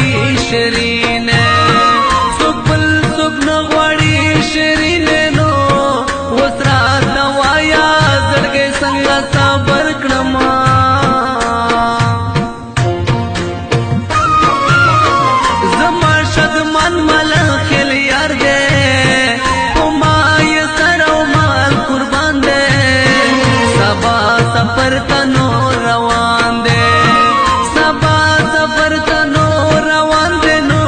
غواړي شیرینه څوک بل څوک نه غواړي شیرینه نو اوس راته وایه زړګی څنګه صبر کړمه زما شدمن ملخیل یار دی خو ما یې سر او مال قربان دی سبا سفر ته نور روان دی سبا سفر ته نور روان دی نو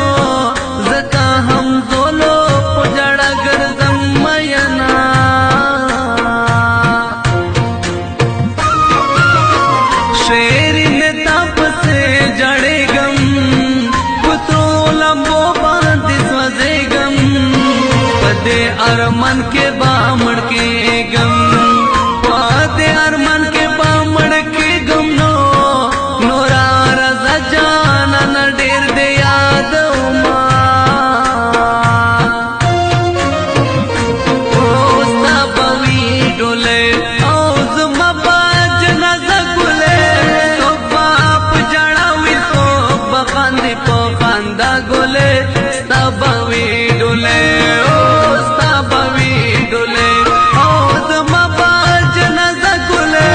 ځکه هم زولو په جړه ګرځم مینا شیرینه تا پسې جړېږم په سرو لمبو باندې سوځېږم په دې ارمان کې به مړ کېږم په دې ارمان کې به مړ کېږم نو راځه جانانه ډېر دې یادومه او ستا به وي ډولۍ او زما به جنازه ګلۍ څوک به په ژړا وي څوک به خاندي په خندا ګلۍ ستا به وي ډولۍ او ستا به وي ډولۍ او زما به جنازه ګلۍ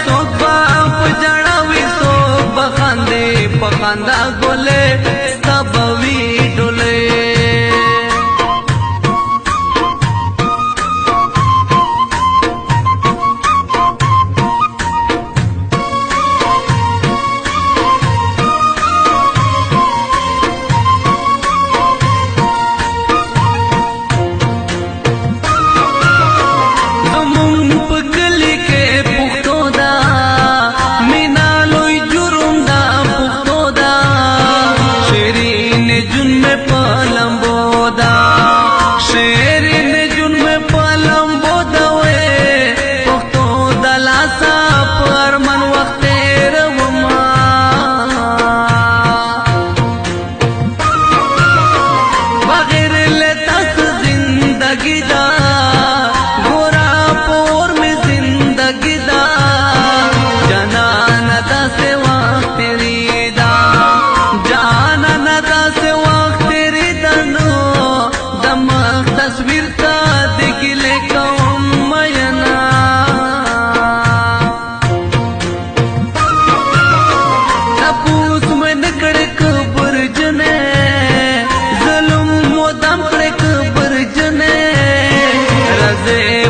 څوک به په ژړا وي څوک به خاندي په خندا ګلۍ ستا به وي ډولۍ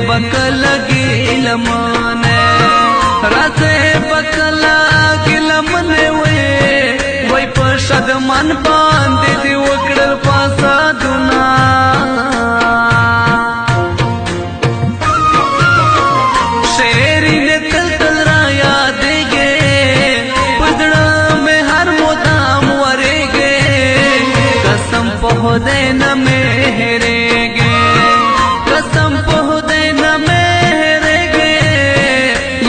بکلا گیلمانے راسے بکلا گیلمانے وی پشد من باندې دی وکړل فسادونه شیرینه تل تل را یادېږي په زړه مې هر مدام ورېږي قسم په خدای نه مې هېرېږي قسم په خدای نه مې هېرېږي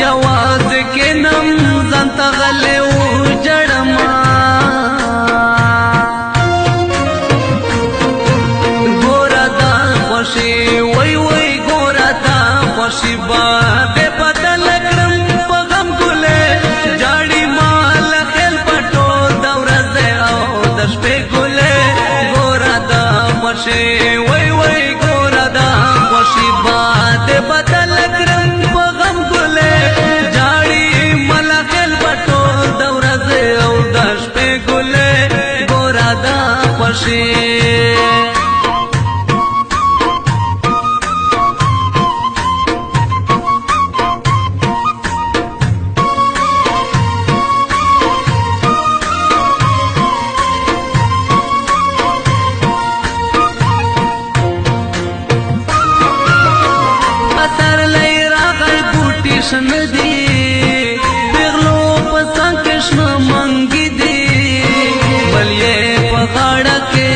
یوازې کښېنم ځان ته غلی وژړمه ګوره دا خوښي وی وی ګوره دا خوښي به دې بدله کړم په غم ګلې جاړي مال خیل په ټول د ورځې او د شپې ګلې ګوره دا خوښي وی وی ګوره دا خوښي به دې بدله کړم په غم ګلې جاړي مال خیل په ټول د ورځې او د شپې ګلې ګوره دا خوښي ندی پیغلو پسان کشن منگی دی بلیے پغاڑا کے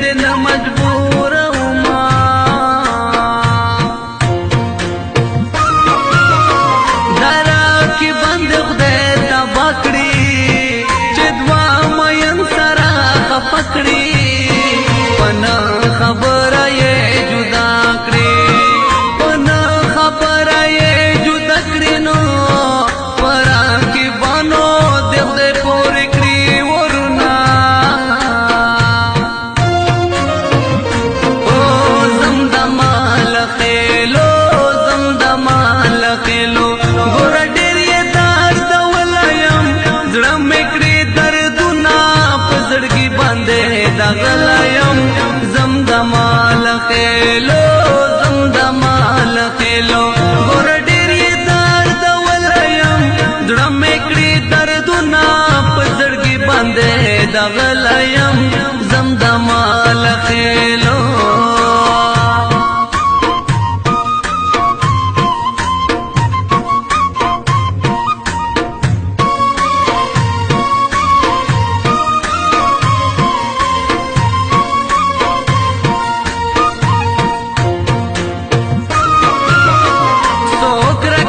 دن مجبور وما دارا کی بند خدای تبا کړي چې دوا مین سره خپکړي پنا خبره یې جدا کړي پنا خبره یې جدا کړي نو پرا کی بانو دې پورې کړي ورنا او زم د مال خېلو زم د مال خېلو ګور ډېر یې درد ولایم زړه مې کړي دردونه په زړګي باندې دغلایم زم د مال خېلو زم د مال خېلو ګور ډېر یې درد ولایم زړه مې کړي دردونه په زړګي باندې دغلایم زم د مال خېلو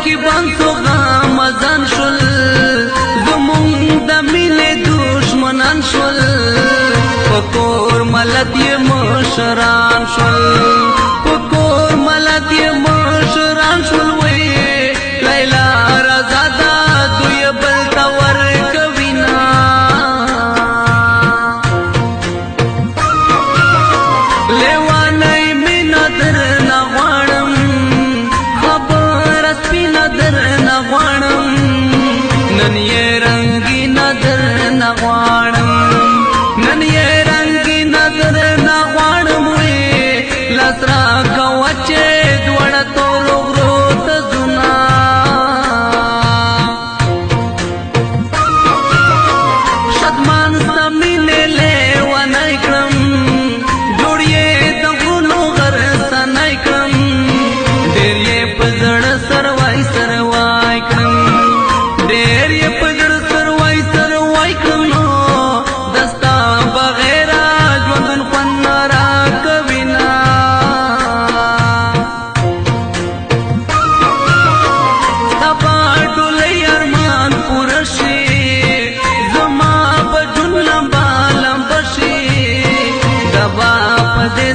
کی بانسو غامزان شل زمون د مینې دشمنان شل پکور ملت یې مشران شل پکور ملت یې مشران شل وې لیلا رضا دا دوی بل تور کوینا لیوانای مینا درنا غواړم درنا غواړم نن یې رنگین درنا غواړم نن یې رنگین درنا غواړم وې لسرا کوچې دوړ تور غرو ته زنا شدمان سمینه لیوانای کړم جوړې د غونو غر سنای کړم ډېر یې پزړ سروای سروای کړم ډېر یې پزړ سروای سروای کړم دستا بغیر ژوندون خوند را کوینا سبا ټولې ارمان پوره شي زما په جون لمبا لمبشي دبا په دې